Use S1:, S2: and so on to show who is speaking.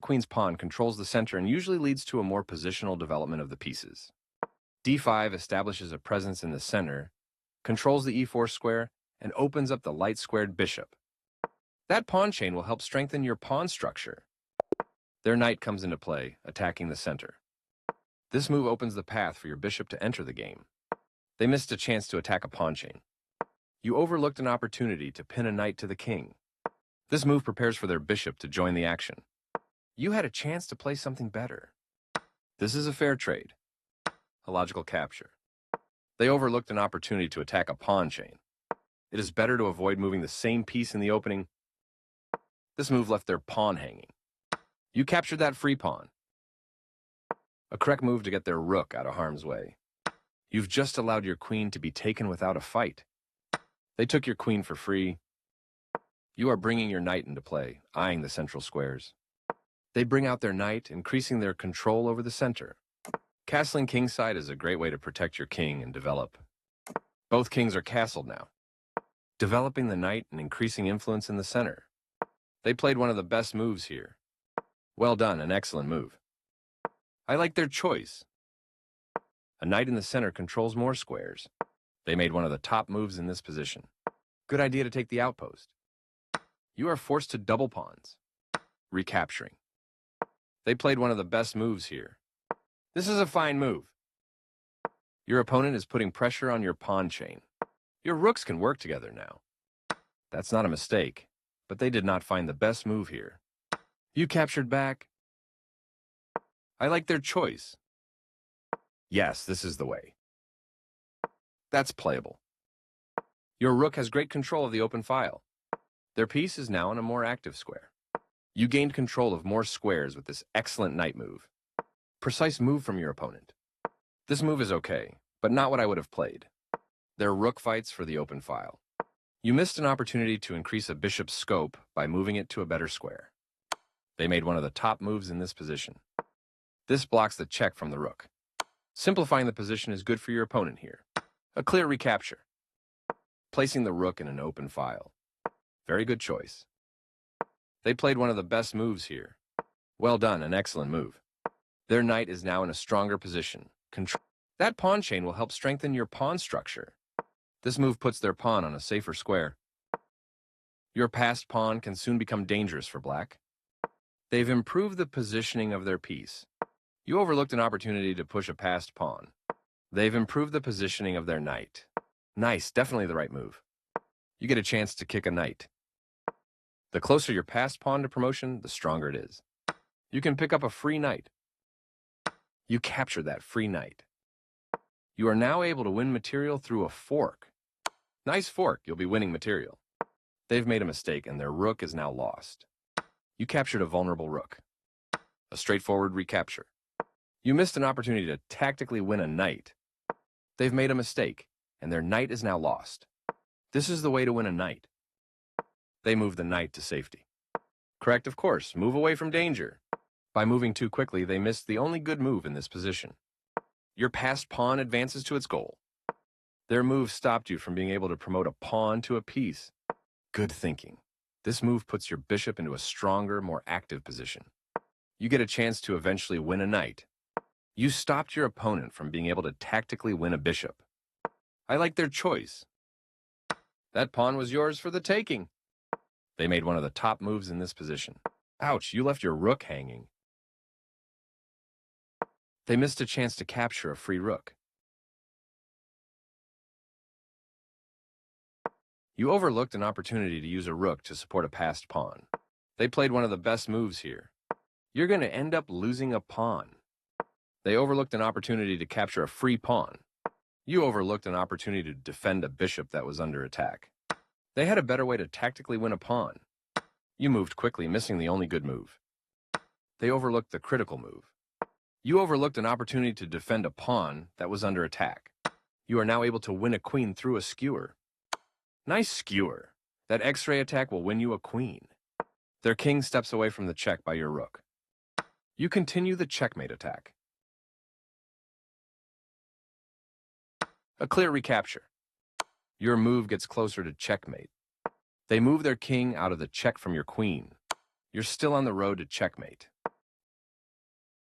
S1: queen's pawn controls the center and usually leads to a more positional development of the pieces. d5 establishes a presence in the center, controls the e4 square, and opens up the light-squared bishop. That pawn chain will help strengthen your pawn structure. Their knight comes into play, attacking the center. This move opens the path for your bishop to enter the game. They missed a chance to attack a pawn chain. You overlooked an opportunity to pin a knight to the king. This move prepares for their bishop to join the action. You had a chance to play something better. This is a fair trade. A logical capture. They overlooked an opportunity to attack a pawn chain. It is better to avoid moving the same piece in the opening. This move left their pawn hanging. You captured that free pawn. A correct move to get their rook out of harm's way. You've just allowed your queen to be taken without a fight. They took your queen for free. You are bringing your knight into play, eyeing the central squares. They bring out their knight, increasing their control over the center. Castling kingside is a great way to protect your king and develop. Both kings are castled now, developing the knight and increasing influence in the center. They played one of the best moves here. Well done, an excellent move. I like their choice. A knight in the center controls more squares. They made one of the top moves in this position. Good idea to take the outpost. You are forced to double pawns. Recapturing. They played one of the best moves here. This is a fine move. Your opponent is putting pressure on your pawn chain. Your rooks can work together now. That's not a mistake, but they did not find the best move here. You captured back. I like their choice. Yes, this is the way. That's playable. Your rook has great control of the open file. Their piece is now in a more active square. You gained control of more squares with this excellent knight move. Precise move from your opponent. This move is okay, but not what I would have played. Their rook fights for the open file. You missed an opportunity to increase a bishop's scope by moving it to a better square. They made one of the top moves in this position. This blocks the check from the rook. Simplifying the position is good for your opponent here. A clear recapture. Placing the rook in an open file. Very good choice. They played one of the best moves here. Well done, an excellent move. Their knight is now in a stronger position. That pawn chain will help strengthen your pawn structure. This move puts their pawn on a safer square. Your passed pawn can soon become dangerous for black. They've improved the positioning of their piece. You overlooked an opportunity to push a passed pawn. They've improved the positioning of their knight. Nice, definitely the right move. You get a chance to kick a knight. The closer your passed pawn to promotion, the stronger it is. You can pick up a free knight. You capture that free knight. You are now able to win material through a fork. Nice fork, you'll be winning material. They've made a mistake and their rook is now lost. You captured a vulnerable rook. A straightforward recapture. You missed an opportunity to tactically win a knight. They've made a mistake, and their knight is now lost. This is the way to win a knight. They move the knight to safety. Correct, of course. Move away from danger. By moving too quickly, they missed the only good move in this position. Your passed pawn advances to its goal. Their move stopped you from being able to promote a pawn to a piece. Good thinking. This move puts your bishop into a stronger, more active position. You get a chance to eventually win a knight. You stopped your opponent from being able to tactically win a bishop. I like their choice. That pawn was yours for the taking. They made one of the top moves in this position. Ouch, you left your rook hanging. They missed a chance to capture a free rook. You overlooked an opportunity to use a rook to support a passed pawn. They played one of the best moves here. You're going to end up losing a pawn. They overlooked an opportunity to capture a free pawn. You overlooked an opportunity to defend a bishop that was under attack. They had a better way to tactically win a pawn. You moved quickly, missing the only good move. They overlooked the critical move. You overlooked an opportunity to defend a pawn that was under attack. You are now able to win a queen through a skewer. Nice skewer. That X-ray attack will win you a queen. Their king steps away from the check by your rook. You continue the checkmate attack. A clear recapture. Your move gets closer to checkmate. They move their king out of the check from your queen. You're still on the road to checkmate.